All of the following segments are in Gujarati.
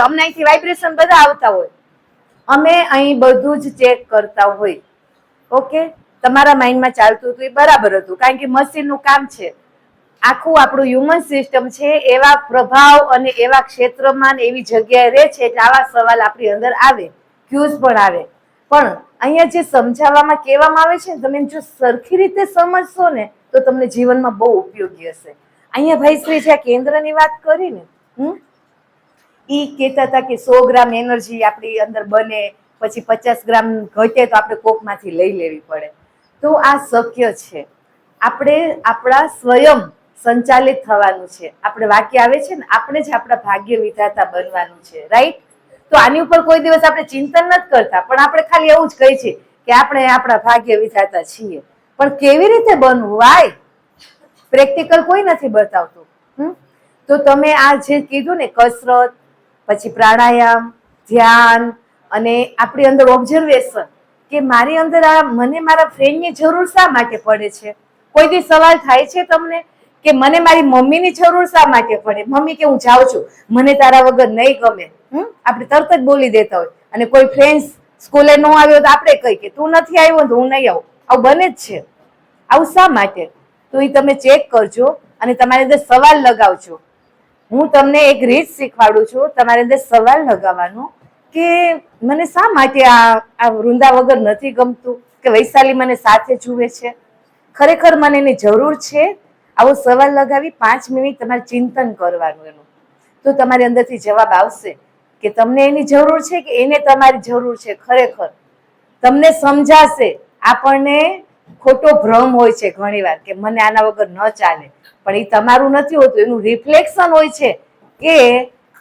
અમને અહીંથી વાઇબ્રેશન બધા આવતા હોય, અમે અહીં બધું જ ચેક કરતા હોય. ઓકે, તમારા માઇન્ડમાં ચાલતું હતું એ બરાબર હતું, કારણ કે મશીનનું કામ છે. આખું આપણું હ્યુમન સિસ્ટમ છે એવા પ્રભાવ અને એવા ક્ષેત્રમાં એવી જગ્યાએ રહે છે એટલે આવા સવાલ આપણી અંદર આવે, ક્યુઝ પણ આવે. પણ અહીંયા જે સમજાવવામાં કહેવામાં આવે છે ને, તમે જો સરખી રીતે સમજશો ને તો તમને જીવનમાં બહુ ઉપયોગી હશે. અહીંયા ભાઈ શ્રી જે કેન્દ્રની વાત કરી ને, ઈ કહેતા હતા કે 100 ગ્રામ એનર્જી આપણી અંદર બને, પછી 50 ગ્રામ ઘટે તો આપણે કોકમાંથી લઈ લેવી પડે. તો આ શક્ય છે. આપણે આપણા સ્વયં સંચાલિત થવાનું છે. આપણે વાક્ય આવે છે ને, આપણે જ આપણા ભાગ્ય વિધાતા બનવાનું છે. રાઈટ? તો આની ઉપર કોઈ દિવસ આપણે ચિંતન નથી કરતા, પણ આપણે ખાલી એવું જ કહીએ છીએ કે આપણે આપણા ભાગ્ય વિધાતા છીએ. પણ કેવી રીતે બનવું? વાય પ્રેક્ટિકલ કોઈ નથી બતાવતું. તો તમે આ જે કીધું ને, કસરત, પછી પ્રાણાયામ, ધ્યાન, અને આપણી અંદર ઓબ્ઝર્વેશન, કે મારી અંદર આ મને મારા ફ્રેન્ડની જરૂર શા માટે પડે છે? કોઈ દી સવાલ થાય છે તમને કે મને મારી મમ્મીની જરૂર શા માટે પડે? મમ્મી કે હું જાઉં છું, મને તારા વગર નહીં ગમે. આપણે તરત જ બોલી દેતા હોય. અને કોઈ ફ્રેન્ડ સ્કૂલે ન આવ્યો તો આપણે કહીએ કે તું નથી આવ્યો તો હું નહીં આવું. આવું બને જ છે. આવું શા માટે? તો એ તમે ચેક કરજો અને તમારી અંદર સવાલ લગાવજો. હું તમને એક રીત શીખવાડું છું, તમારી અંદર સવાલ લગાવવાનો કે મને શા માટે આ વૃંદા વગર નથી ગમતું, કે વૈશાલી મને સાથે જુએ છે, ખરેખર મને એની જરૂર છે? આવો સવાલ લગાવી 5 મિનિટ તમારે ચિંતન કરવાનું એનું. તો તમારી અંદરથી જવાબ આવશે કે તમને એની જરૂર છે કે એને તમારી જરૂર છે. ખરેખર તમને સમજાશે. આપણને ખોટો ભ્રમ હોય છે ઘણીવાર કે મને આના વગર ન ચાલે, પણ એ તમારું નથી હોતું, એનું રિફ્લેક્શન હોય છે કે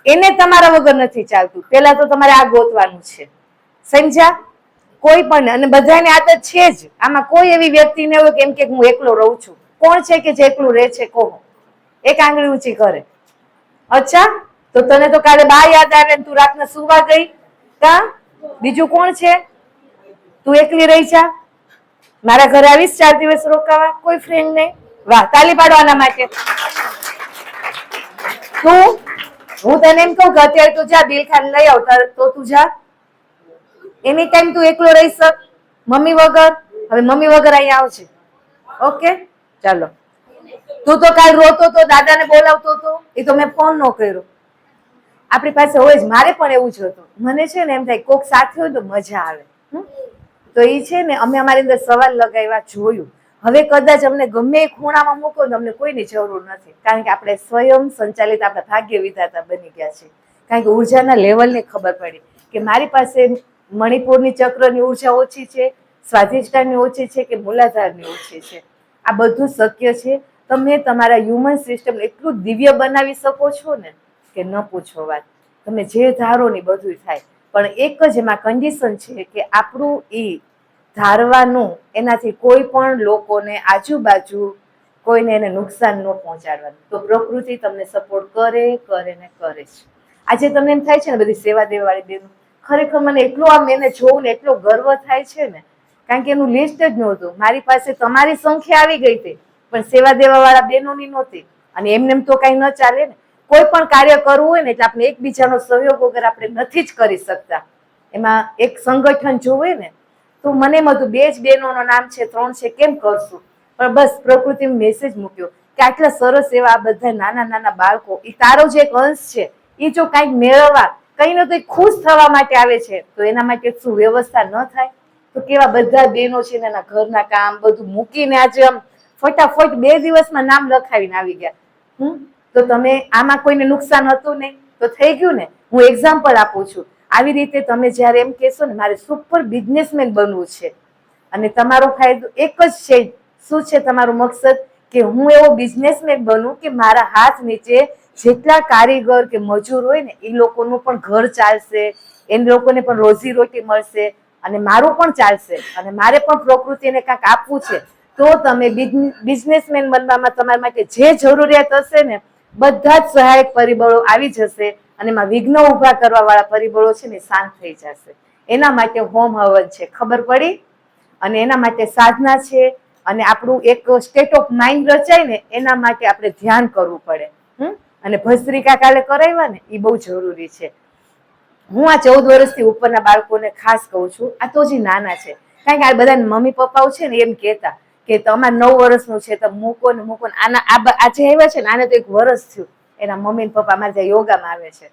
એને તમારા વગર નથી ચાલતું. પેલા તો તમારે આ ગોતવાનું છે. સમજ્યા? કોઈ પણ, અને બધાને આદત છે જ. આમાં કોઈ એવી વ્યક્તિ ન હોય કેમ કે હું એકલો રહું છું. કોણ છે કે જે એકલું રહે છે? કહો, એક આંગળી ઊંચી કરે. અચ્છા, તો તને તો કાલે બા યાદ આવે ને તું રાતના સુવા ગઈ કા? બીજું કોણ છે? તું એકલી રહી જા. મારા ઘરે આવીશ 4 દિવસ રોકાવા? કોઈ ફ્રેન્ડ નહીં? વાહ, તાલી પાડવાના માટે. તું, હું તને એમ કહું કે અત્યારે તું જા બિલ ખાને લઈ આવ, તો તું જા. એની ટાઈમ તું એકલો રહી શક મમ્મી વગર? હવે મમ્મી વગર અહીંયા આવશે. ઓકે, ચાલો. તું તો કાલ રોતો તો, દાદાને બોલાવતો તો, એ તો મેં ફોન ન કર્યો. આપણી પાસે હોય જ. મારે પણ એવું જ હતું. મને છે ને એમ થાય કોક સાથે હોય તો મજા આવે. તો એ છે ને, અમે અમારી અંદર સવાલ લગાવ્યા, જોયું. હવે કદાચ અમને ગમે એ ખૂણામાં મૂકો તો અમને કોઈની જરૂર નથી, કારણ કે આપણે સ્વયં સંચાલિત આપણા ભાગ્ય વિધાતા બની ગયા છે. કારણ કે ઉર્જાના લેવલને ખબર પડી કે મારી પાસે મણિપુરની ચક્રની ઉર્જા ઓછી છે, સ્વાધિષ્ઠાનની ઓછી છે કે મૂલાધારની ઓછી છે. આ બધું શક્ય છે. તમે તમારા હ્યુમન સિસ્ટમ એટલું દિવ્ય બનાવી શકો છો ને કે ન પૂછો વાત. તમે જે ધારો ને બધું થાય. પણ એક જ એમાં કન્ડિશન છે કે આપણું ધારવાનું, એનાથી કોઈ પણ લોકોને આજુબાજુ કોઈને એને નુકસાન ન પહોંચાડવાનું. તો પ્રકૃતિ તમને સપોર્ટ કરે ને કરે છે. આજે તમને એમ થાય છે ને બધી સેવા દેવાવાળી બેન, ખરેખર મને એટલો આમ એને જોઉં ને એટલો ગર્વ થાય છે ને, કારણ કે એનું લિસ્ટ જ નહોતું. મારી પાસે તમારી સંખ્યા આવી ગઈ હતી, પણ સેવા દેવાવાળા બહેનોની નહોતી. અને એમને તો કઈ ન ચાલે ને. કોઈ પણ કાર્ય કરવું હોય ને એટલે આપણે એકબીજાનો સહયોગ વગર આપણે નથી જ કરી શકતા. એમાં એક સંગઠન જોવે ને. તો મને એમ હતું 2 જ બહેનોનું નામ છે, 3 છે, કેમ કરશું? પણ બસ પ્રકૃતિ મેસેજ મૂક્યો કે આટલા સરસ એવા આ બધા નાના નાના બાળકો, એ તારો જે એક અંશ છે, એ જો કંઈક મેળવવા, કઈ ન તો ખુશ થવા માટે આવે છે, તો એના માટે શું વ્યવસ્થા ન થાય? તો કેવા બધા બહેનો છે એના ઘરના કામ બધું મૂકીને આજે આમ ફટાફટ 2 દિવસમાં નામ લખાવીને આવી ગયા. તો તમે આમાં કોઈને નુકસાન હતું નહીં તો થઈ ગયું ને. હું એક્ઝામ્પલ આપું છું. આવી રીતે તમે જ્યારે એમ કહેશો ને મારે સુપર બિઝનેસમેન બનવું છે, અને તમારો ફાયદો એક જ છે. શું છે તમારું મકસદ? કે હું એવો બિઝનેસમેન બનું કે મારા હાથ નીચે જેટલા કારીગર કે મજૂર હોય ને, એ લોકોનું પણ ઘર ચાલશે, એ લોકોને પણ રોજી રોટી મળશે, અને મારું પણ ચાલશે, અને મારે પણ પ્રકૃતિને કાંઈક આપવું છે. તો તમે બિઝનેસમેન બનવામાં તમારા માટે જે જરૂરિયાત હશે ને, બધા જ સહાયક પરિબળો આવી જશે, અને એમાં વિઘ્ન ઉભા કરવા વાળા પરિબળો છે ને શાંત થઈ જશે. એના માટે હોમ હવન છે, ખબર પડી? અને એના માટે સાધના છે, અને આપણું એક સ્ટેટ ઓફ માઇન્ડ રચાય ને એના માટે આપણે ધ્યાન કરવું પડે. અને ભસ્ત્રિકા કાલે કરાવ્યા ને, એ બહુ જરૂરી છે. હું આ 14 વર્ષથી ઉપરના બાળકોને ખાસ કહું છું, આ તો હજી નાના છે. કારણ કે આ બધા મમ્મી પપ્પાઓ છે ને એમ કહેતા કે તમારે 9 વર્ષનું છે તો મૂકો ને આના આજે આવ્યા છે ને આને તો 1 વર્ષ થયું, એના મમ્મી ને પપ્પા મારે ત્યાં યોગામાં આવે છે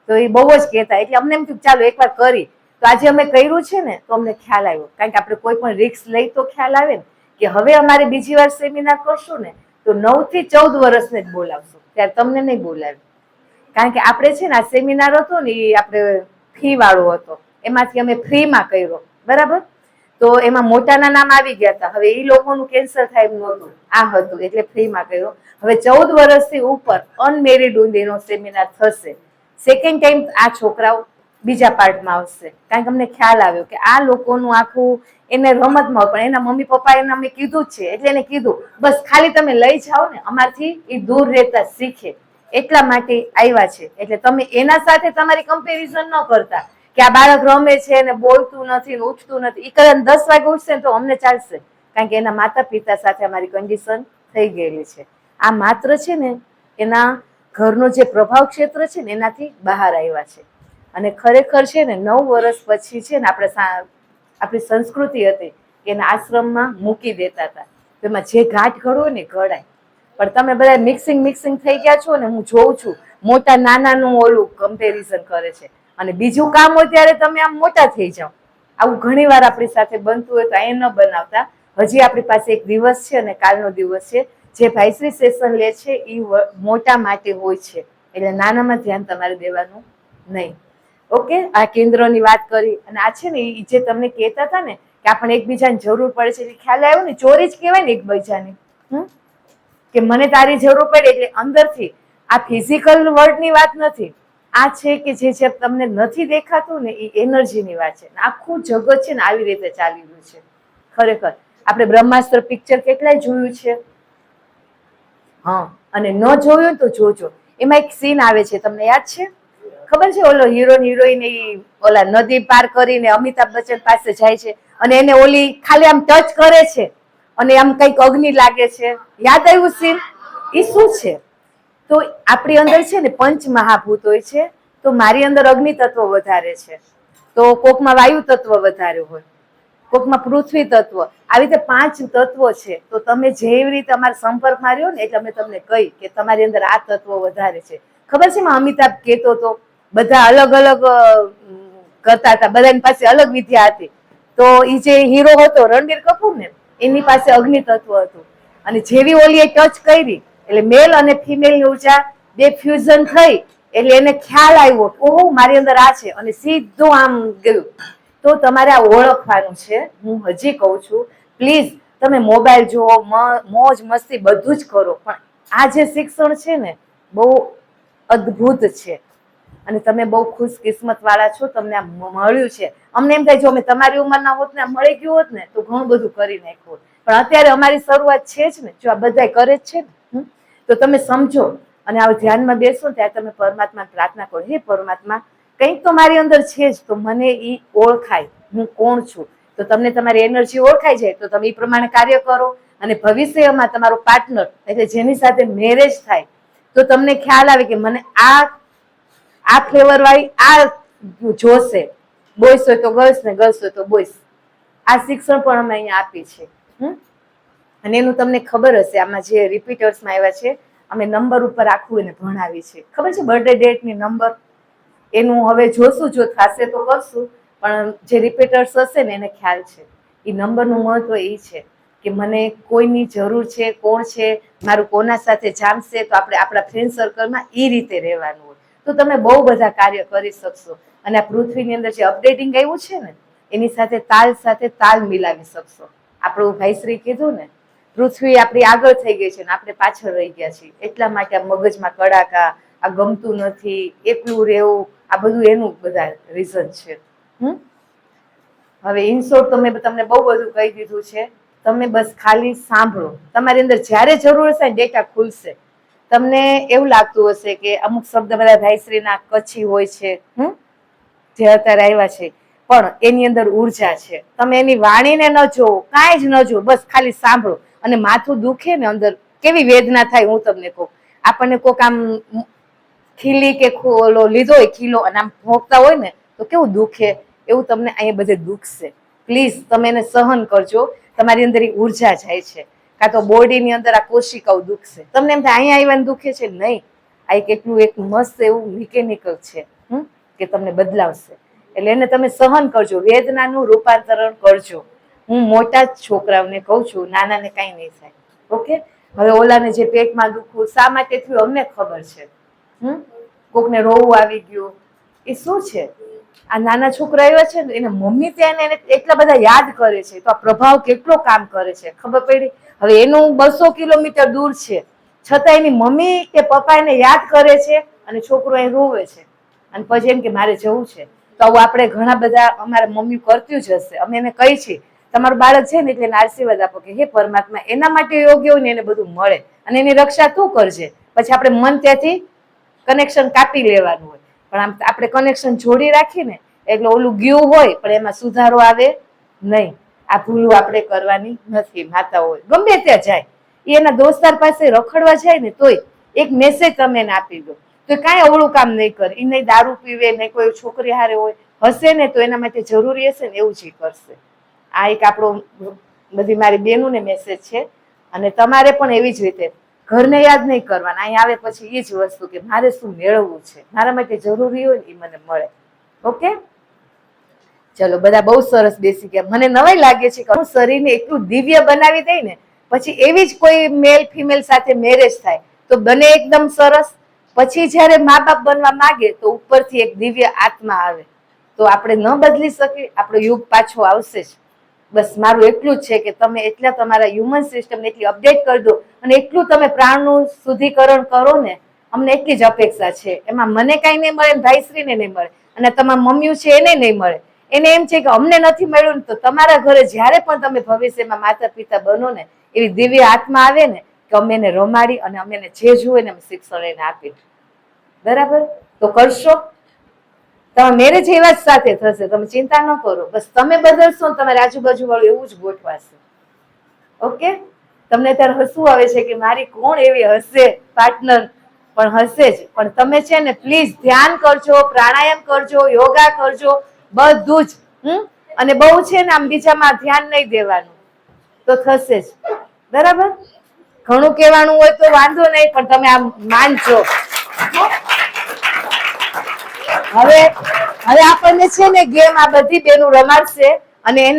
તો એ બહુ જ કહેતા. એટલે અમને એમ થયું ચાલો એકવાર કરી. તો આજે અમે કર્યું છે ને તો અમને ખ્યાલ આવ્યો. કારણ કે આપણે કોઈ પણ રિસ્ક લઈ તો ખ્યાલ આવે ને કે હવે અમારે બીજી વાર સેમિનાર કરશું ને તો 9 થી 14 વર્ષને જ બોલાવશું, ત્યારે તમને નહીં બોલાવી. કારણ કે આપણે છે ને આ સેમિનાર હતો ને એ આપણે ફી વાળો હતો, એમાંથી અમે ફ્રીમાં કર્યો, બરાબર. તો એમાં મોટાના નામ આવી ગયા હતા. હવે એ લોકોનું કેન્સલ થાય એમ નહોતું, આ હતું એટલે ફ્રીમાં કર્યો. હવે 14 વર્ષથી ઉપર અનમેરિડ એનો સેમિનાર થશે. સેકન્ડ ટાઈમ આ છોકરાઓ બીજા પાર્ટમાં આવશે. કારણ કે અમને ખ્યાલ આવ્યો કે આ લોકોનું આખું એને રમતમાં, પણ એના મમ્મી પપ્પા એને અમે કીધું જ છે. એટલે એને કીધું બસ ખાલી તમે લઈ જાઓ ને, અમારથી એ દૂર રહેતા શીખે એટલા માટે આવ્યા છે. એટલે તમે એના સાથે તમારી કમ્પેરિઝન ન કરતા કે આ બાળક રમે છે ને બોલતું નથી ને ઉઠતું નથી. એ કદાચ 10 વાગે ઉઠશે ને તો અમને ચાલશે, કારણ કે એના માતા પિતા સાથે અમારી કન્ડિશન થઈ ગયેલી છે. આ માત્ર છે ને એના ઘરનો જે પ્રભાવ ક્ષેત્ર છે ને એનાથી બહાર આવ્યા છે. અને ખરેખર છે ને 9 વર્ષ પછી છે ને આપણી સંસ્કૃતિ હતી કે એના આશ્રમમાં મૂકી દેતા હતા. એમાં જે ઘાટ ઘડવો ને ઘડાય. પણ તમે બધા મિક્સિંગ થઈ ગયા છો ને, હું જોઉં છું મોટા નાનાનું ઓલું કમ્પેરિઝન કરે છે અને બીજું કામ હોય ત્યારે તમે આમ મોટા થઈ જાઓ. આવું ઘણી વાર આપણી સાથે બનતું હોય તો એ ન બનાવતા. હજી આપણી પાસે એક દિવસ છે અને કાલનો દિવસ છે. જે ભાઈશ્રી સેશન લે છે એ મોટા માટે હોય છે, એટલે નાનામાં ધ્યાન તમારે દેવાનું નહીં. ઓકે, આ કેન્દ્રની વાત કરી. અને આ છે ને એ જે તમને કહેતા હતા ને કે આપણને એકબીજાની જરૂર પડે છે, ખ્યાલ આવ્યો ને, ચોરી જ કહેવાય ને એકબીજાની. કે મને તારી જરૂર પડે એટલે અંદરથી. આ ફિઝિકલ વર્ડની વાત નથી, આ છે કે જે તમને નથી દેખાતું ને એ એનર્જીની વાત છે. આખું જગત છે ને આવી રીતે ચાલી રહ્યું છે. ખરેખર આપણે બ્રહ્માસ્ત્ર પિક્ચર કેટલાય જોયું છે. હા, અને ન જોયું તો જોજો. એમાં એક સીન આવે છે, તમને યાદ છે? ખબર છે? ઓલો હિરોઈન ઓલા નદી પાર કરીને અમિતાભ બચ્ચન પાસે જાય છે અને એને ઓલી ખાલી આમ ટચ કરે છે અને આમ કઈક અગ્નિ લાગે છે. યાદ આવ્યું સીન? એ શું છે? તો આપણી અંદર છે ને 5 મહાભૂત હોય છે. તો મારી અંદર અગ્નિ તત્વ વધારે છે, તો કોકમાં વાયુ તત્વ વધારે હોય, કોકમાં પૃથ્વી તત્વ. આવી રીતે 5 તત્વો છે. તો તમે જેવી રીતે અમારા સંપર્કમાં રહ્યો ને એટલે અમે તમને કહી કે તમારી અંદર આ તત્વ વધારે છે. ખબર છે? અમિતાભ કહેતો હતો બધા અલગ અલગ કરતા હતા, બધાની પાસે અલગ વિદ્યા હતી. તો એ જે હીરો હતો રણબીર કપૂર ને, એની પાસે અગ્નિ તત્વ હતું. અને જેવી ઓલી ટચ કરી એટલે મેલ અને ફિમેલ ની ઉર્જા બે ફ્યુઝન થઈ એટલે એને ખ્યાલ આવ્યો ઓહો મારી અંદર આ છે અને સીધું આમ ગયું. તો તમારે આ ઓળખવાનું છે. હું હજી કહું છું, પ્લીઝ તમે મોબાઈલ જુઓ, મોજ મસ્તી બધું જ કરો, પણ આ જે શિક્ષણ છે ને બહુ અદ્ભુત છે અને તમે બહુ ખુશકિસ્મત વાળા છો, તમને આ મળ્યું છે. અમને એમ થાય જો અમે તમારી ઉંમરના હોત ને મળી ગયું હોત ને તો ઘણું બધું કરી નાખ્યું હોત, પણ અત્યારે અમારી શરૂઆત છે જ ને, જો આ બધા કરે જ છે ને. તો તમે સમજો અને આ ધ્યાનમાં બેસો ત્યારે તમે પરમાત્મા પ્રાર્થના કરો, હે પરમાત્મા કંઈક તો મારી અંદર છે જ, તો મને એ ઓળખાય હું કોણ છું. તો તમને તમારી એનર્જી ઓળખાઈ જાય તો તમે એ પ્રમાણે કાર્ય કરો. અને ભવિષ્યમાં તમારો પાર્ટનર એટલે જેની સાથે મેરેજ થાય તો તમને ખ્યાલ આવે કે મને આ ફ્લેવર વાળી આ જોશે. બોયસ હોય તો ગર્લ્સ ને ગર્લ્સ હોય તો બોયસ. આ શિક્ષણ પણ અમે અહીંયા આપી છે. અને એનું તમને ખબર હશે, આમાં જે રિપીટર્સમાં આવ્યા છે અમે નંબર ઉપર આખું એને ભણાવી છે. ખબર છે? બર્થડે ડેટ ની નંબર એનું હવે જોશું, જો થશે તો કરશું. પણ જે રિપીટર્સ હશે ને એને ખ્યાલ છે. એ નંબરનું મહત્વ એ છે કે મને કોઈની જરૂર છે, કોણ છે, મારું કોના સાથે જામશે, તો આપણે આપણા ફ્રેન્ડ સર્કલમાં એ રીતે રહેવાનું હોય તો તમે બહુ બધા કાર્ય કરી શકશો. અને આ પૃથ્વીની અંદર જે અપડેટિંગ આવ્યું છે ને એની સાથે તાલ મિલાવી શકશો. આપણું ભાઈશ્રી કીધું ને, પૃથ્વી આપણી આગળ થઈ ગઈ છે ને આપણે પાછળ રહી ગયા છીએ. એટલા માટે આ મગજમાં કડાકા, આ ગમતું નથી, એકલું રહેવું, આ બધું એનું બધા રીઝન છે. હવે ઇન શોર્ટ તો મેં તમને બહુ બધું કહી દીધું છે. તમે બસ ખાલી સાંભળો. તમારી અંદર જ્યારે જરૂર હશે ડેટા ખુલશે. તમને એવું લાગતું હશે કે અમુક શબ્દ બધા ભાઈશ્રીના કચ્છી હોય છે, જે અત્યારે આવ્યા છે, પણ એની અંદર ઉર્જા છે. તમે એની વાણીને ન જોવો, કાંઈ જ ન જોવો, બસ ખાલી સાંભળો. અને માથું દુખે ને અંદર કેવી વેદના થાય હું તમને કહું. આપણને કોક આમ ખીલી કે ઓલો લીધો હોય ખીલો અને આમ ભોંકતા હોય ને તો કેવું દુખે, એવું તમને અહીંયા બધે દુખશે. પ્લીઝ તમે એને સહન કરજો. તમારી અંદર ઉર્જા જાય છે, કાં તો બોડીની અંદર આ કોશિકાઓ દુખશે. તમને એમ થાય અહીંયા આવ્યાને દુખે છે, નહીં. આ કેટલું એક મસ્ત એવું મિકેનિકલ છે કે તમને બદલાવશે. એટલે એને તમે સહન કરજો, વેદનાનું રૂપાંતરણ કરજો. હું મોટા જ છોકરાઓને કહું છું, નાનાને કાંઈ નહીં થાય. ઓકે? હવે ઓલાને જે પેટમાં દુખવું શા માટે થયું અમને ખબર છે. કોકને રોવું આવી ગયું, એ શું છે? આ નાના છોકરા એવા છે ને, એને મમ્મી ત્યાં એને એટલા બધા યાદ કરે છે, તો આ પ્રભાવ કેટલો કામ કરે છે ખબર પડી? હવે એનું 200 કિલોમીટર દૂર છે, છતાં એની મમ્મી કે પપ્પા એને યાદ કરે છે અને છોકરો એ રોવે છે અને પછી એમ કે મારે જવું છે. તો આવું આપણે ઘણા બધા અમારા મમ્મી કરતું જ હશે. અમે એને કહી છીએ તમારું બાળક છે ને એટલે એને આશીર્વાદ આપો કે હે પરમાત્મા એના માટે યોગ્ય હોય ને એને બધું મળે અને એની રક્ષા તું કરજે. પછી આપણે મન ત્યાંથી કનેક્શન કાપી લેવાનું હોય, પણ આમ આપણે કનેક્શન જોડી રાખીને એટલે ઓલું ગયું હોય પણ એમાં સુધારો આવે નહીં. આ ભૂલું આપણે કરવાની નથી. માતા હોય ગમે ત્યાં જાય, એના દોસ્તાર પાસે રખડવા જાય ને તોય એક મેસેજ તમે એને આપી દો તો કાંઈ અવળું કામ નહીં કરે. એ નહીં દારૂ પીવે, નહીં કોઈ છોકરી હારે હોય, હશે ને તો એના માટે જરૂરી હશે ને એવું જ કરશે. આ એક આપણો બધી મારી બહેનોને મેસેજ છે. અને તમારે પણ એવી જ રીતે ઘરને યાદ નહીં કરવાના. અહીં આવે પછી એ જ વસ્તુ કે મારે શું મેળવવું છે, મારા માટે જરૂરી હોય ને એ મને મળે. ઓકે? ચલો બધા બહુ સરસ બેસી ગયા. મને નવાઈ લાગે છે કે હું શરીરને એટલું દિવ્ય બનાવી દઈ ને પછી એવી જ કોઈ મેલ ફિમેલ સાથે મેરેજ થાય તો બને એકદમ સરસ. પછી જયારે મા બાપ બનવા માંગે તો ઉપરથી એક દિવ્ય આત્મા આવે. તો આપણે ન બદલી શકીએ, આપણો યુગ પાછો આવશે જ. બસ મારું એટલું જ છે કે તમે એટલા તમારા હ્યુમન સિસ્ટમને એટલી અપડેટ કરી દો અને એટલું તમે પ્રાણનું શુદ્ધિકરણ કરો ને, અમને એટલી જ અપેક્ષા છે. એમાં મને કાંઈ નહીં મળે ને ભાઈશ્રીને નહીં મળે અને તમારા મમ્મીઓ છે એને નહીં મળે. એને એમ છે કે અમને નથી મળ્યું ને તો તમારા ઘરે જ્યારે પણ તમે ભવિષ્યમાં માતા પિતા બનો ને એવી દિવ્ય આત્મા આવે ને કે અમે એને રમાડી અને અમે એને જે જુએ ને અમે શિક્ષણ એને આપી. બરાબર? તો કરશો? તમારા મેરેજ એવા જ સાથે થશે, તમે ચિંતા ન કરો. બસ તમે બદલશો ને તમારી આજુબાજુ વાળું એવું જ ગોઠવાશે. ઓકે? તમને ત્યારે હસવું આવે છે કે મારી કોણ એવી હશે પાર્ટનર, પણ હશે જ. પણ તમે છે ને પ્લીઝ ધ્યાન કરજો, પ્રાણાયામ કરજો, યોગા કરજો, બધું જ. અને બહુ છે ને આમ બીજામાં ધ્યાન નહીં દેવાનું તો થશે જ. બરાબર? ઘણું કહેવાનું હોય તો વાંધો નહીં, પણ તમે આમ માનજો. હવે આપણને છે ને ગેમ આ બધી બેનું રમાડશે અને એને